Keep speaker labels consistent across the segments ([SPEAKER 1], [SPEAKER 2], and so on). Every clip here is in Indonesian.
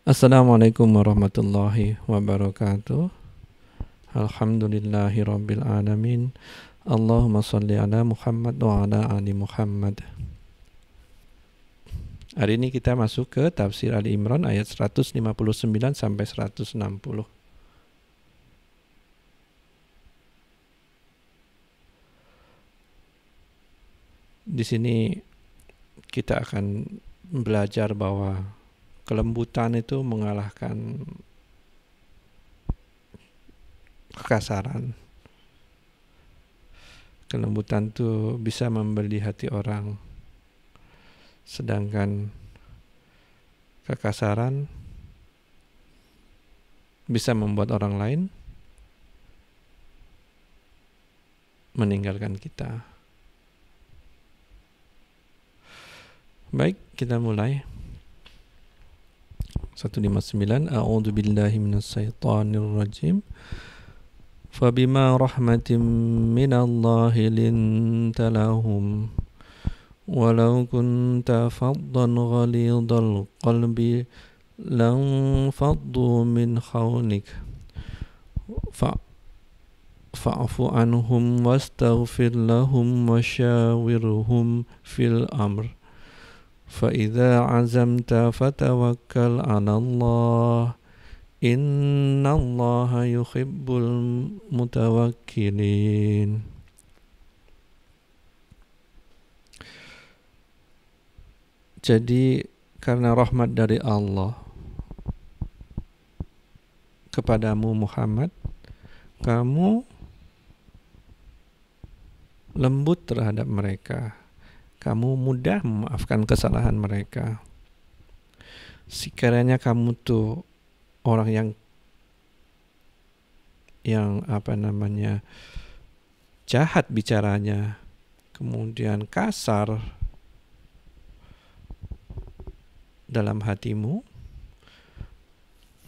[SPEAKER 1] Assalamualaikum warahmatullahi wabarakatuh. Alhamdulillahi rabbil alamin. Allahumma salli ala Muhammad wa ala ali Muhammad. Hari ini kita masuk ke tafsir Ali Imran ayat 159 sampai 160. Di sini kita akan belajar bahwa kelembutan itu mengalahkan kekasaran. Kelembutan itu bisa membeli hati orang, sedangkan kekasaran bisa membuat orang lain meninggalkan kita. Baik, kita mulai. 159. A'udzu billahi minasyaitonir rajim. Fabima rahmatin minallahi linta lahum walau kunta faddan ghalidhal qalbi lan faddu min hawlik fa'fu anhum wastaghfir lahum wasyawirhum fil amr فَإِذَا عَزَمْتَ فَتَوَكَّلْ عَلَى اللَّهِ إِنَّ اللَّهَ يُحِبُّ الْمُتَوَكِّلِينَ. Jadi karena rahmat dari Allah kepadamu Muhammad, kamu lembut terhadap mereka. Kamu mudah memaafkan kesalahan mereka. Sekiranya kamu tuh orang yang jahat bicaranya, kemudian kasar dalam hatimu,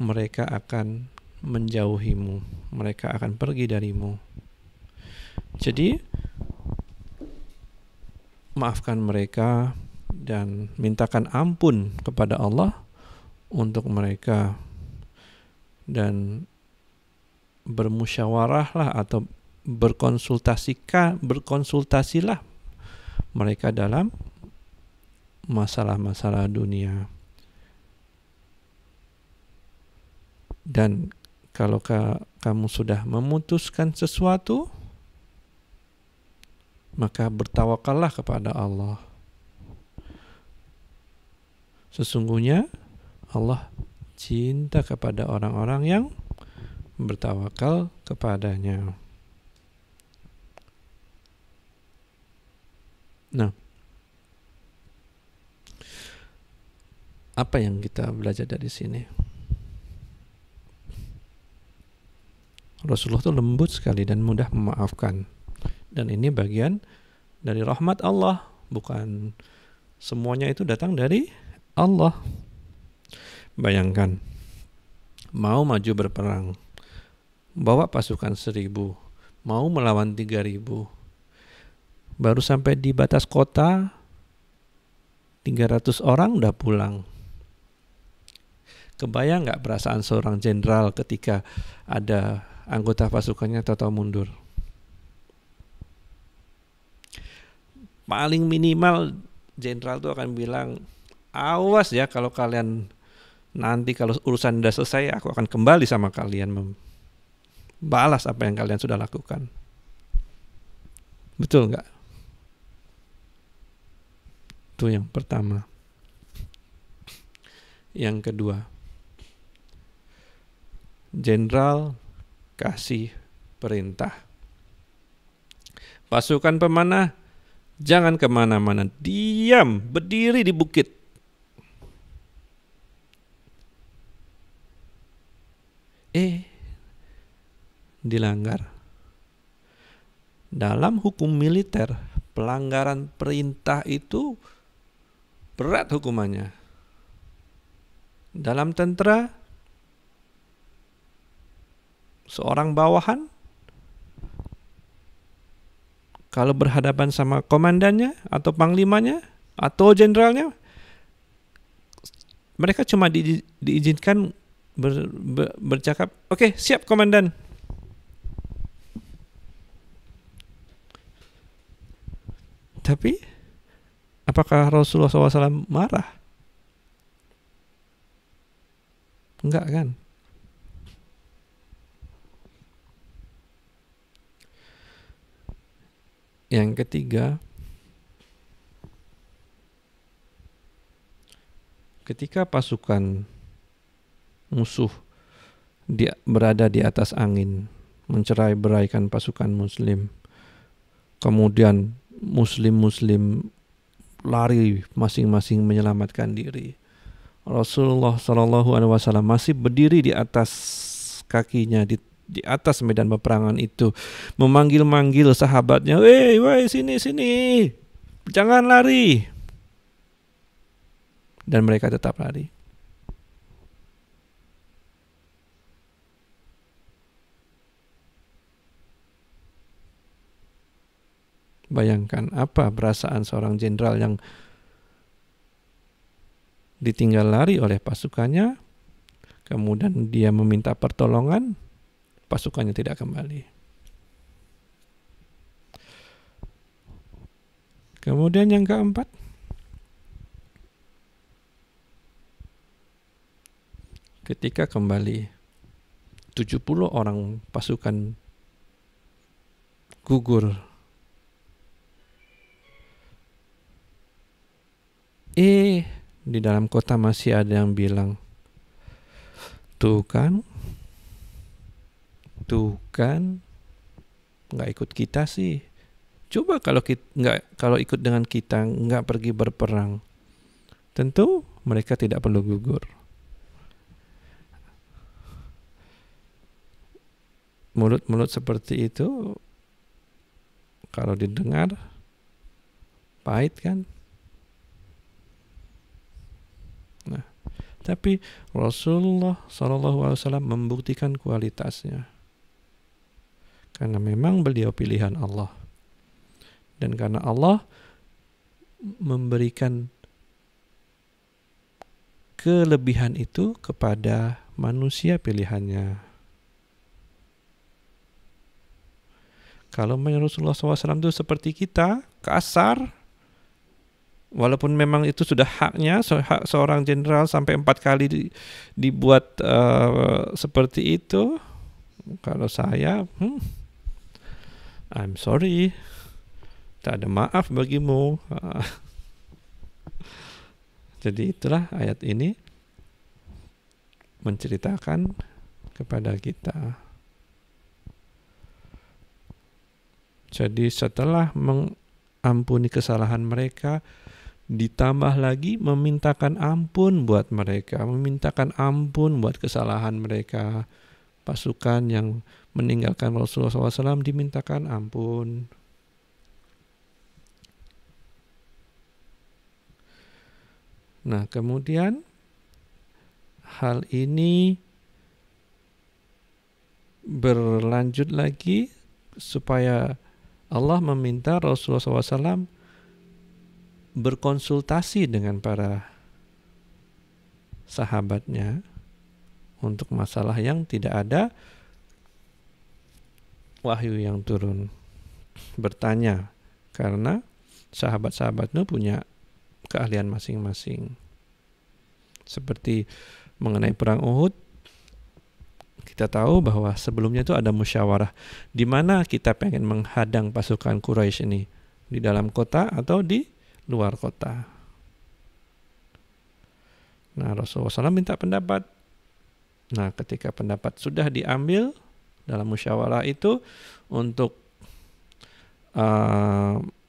[SPEAKER 1] mereka akan menjauhimu, mereka akan pergi darimu. Jadi maafkan mereka dan mintakan ampun kepada Allah untuk mereka, dan bermusyawarahlah atau berkonsultasilah mereka dalam masalah-masalah dunia. Dan kalau kamu sudah memutuskan sesuatu, maka bertawakallah kepada Allah. Sesungguhnya Allah cinta kepada orang-orang yang bertawakal kepadanya. Nah, apa yang kita belajar dari sini? Rasulullah itu lembut sekali dan mudah memaafkan. Dan ini bagian dari rahmat Allah. Bukan semuanya itu datang dari Allah. Bayangkan, mau maju berperang, bawa pasukan 1.000, mau melawan 3.000. Baru sampai di batas kota, 300 orang udah pulang. Kebayang gak perasaan seorang jenderal ketika ada anggota pasukannya tahu-tahu mundur? Paling minimal jenderal itu akan bilang, awas ya kalau kalian nanti kalau urusan sudah selesai, aku akan kembali sama kalian membalas apa yang kalian sudah lakukan. Betul nggak? Itu yang pertama. Yang kedua, jenderal kasih perintah, pasukan pemanah jangan kemana-mana, diam, berdiri di bukit. Dilanggar. Dalam hukum militer, pelanggaran perintah itu berat hukumannya. Dalam tentara, seorang bawahan kalau berhadapan sama komandannya atau panglimanya atau jenderalnya, Mereka cuma diizinkan bercakap, oke, siap komandan. Tapi apakah Rasulullah SAW marah? Enggak kan? Yang ketiga, ketika pasukan musuh berada di atas angin, mencerai-beraikan pasukan muslim, kemudian muslim lari masing-masing menyelamatkan diri, Rasulullah SAW masih berdiri di atas kakinya di atas medan peperangan itu, memanggil-manggil sahabatnya, woi sini, jangan lari. Dan mereka tetap lari. Bayangkan apa perasaan seorang jenderal yang ditinggal lari oleh pasukannya, kemudian dia meminta pertolongan, pasukannya tidak kembali. Kemudian yang keempat, ketika kembali 70 orang pasukan gugur. Di dalam kota masih ada yang bilang, tuh kan, nggak ikut kita sih. Coba kalau ikut dengan kita, nggak pergi berperang, tentu mereka tidak perlu gugur. Mulut-mulut seperti itu kalau didengar pahit kan? Nah, tapi Rasulullah SAW membuktikan kualitasnya. Karena memang beliau pilihan Allah. Dan karena Allah memberikan kelebihan itu kepada manusia pilihannya. Kalau Rasulullah SAW itu seperti kita, kasar, walaupun memang itu sudah haknya, hak seorang jenderal sampai 4 kali dibuat seperti itu. Kalau saya, I'm sorry, tak ada maaf bagimu. Jadi itulah ayat ini menceritakan kepada kita. Jadi setelah mengampuni kesalahan mereka, ditambah lagi memintakan ampun buat mereka, memintakan ampun buat kesalahan mereka. Pasukan yang meninggalkan Rasulullah SAW dimintakan ampun. Nah, kemudian hal ini berlanjut lagi supaya Allah meminta Rasulullah SAW berkonsultasi dengan para sahabatnya untuk masalah yang tidak ada wahyu yang turun. Bertanya, karena sahabat-sahabatnya punya keahlian masing-masing. Seperti mengenai perang Uhud, kita tahu bahwa sebelumnya itu ada musyawarah di mana kita pengen menghadang pasukan Quraisy ini, di dalam kota atau di luar kota. Nah, Rasulullah SAW minta pendapat. Nah, ketika pendapat sudah diambil dalam musyawarah itu untuk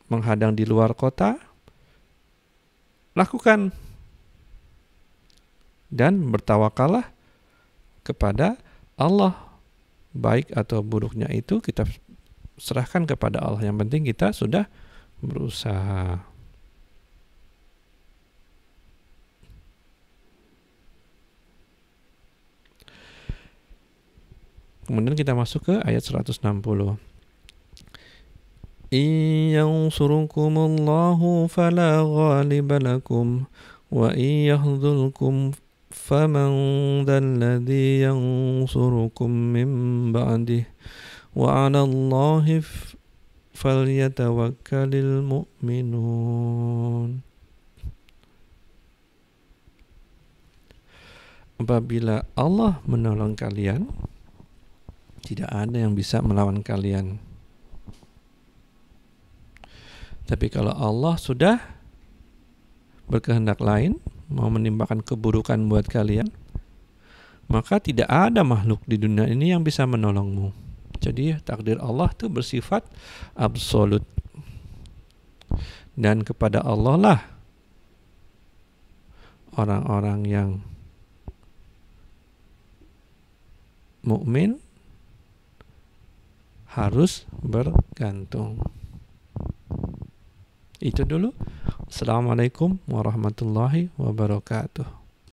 [SPEAKER 1] menghadang di luar kota, lakukan dan bertawakallah kepada Allah. Baik atau buruknya itu kita serahkan kepada Allah. Yang penting kita sudah berusaha. Kemudian kita masuk ke ayat 160. إن ينصركم الله فلا غالب لكم wa iyahdhulkum faman dzalladzi yansurukum min ba'dih wa 'alallahi falyatawakkalul mu'minun. Apabila Allah menolong kalian, tidak ada yang bisa melawan kalian. Tapi kalau Allah sudah berkehendak lain, mau menimpakan keburukan buat kalian, maka tidak ada makhluk di dunia ini yang bisa menolongmu. Jadi takdir Allah itu bersifat absolut. Dan kepada Allah lah orang-orang yang mukmin harus bergantung. Itu dulu. Assalamualaikum warahmatullahi wabarakatuh.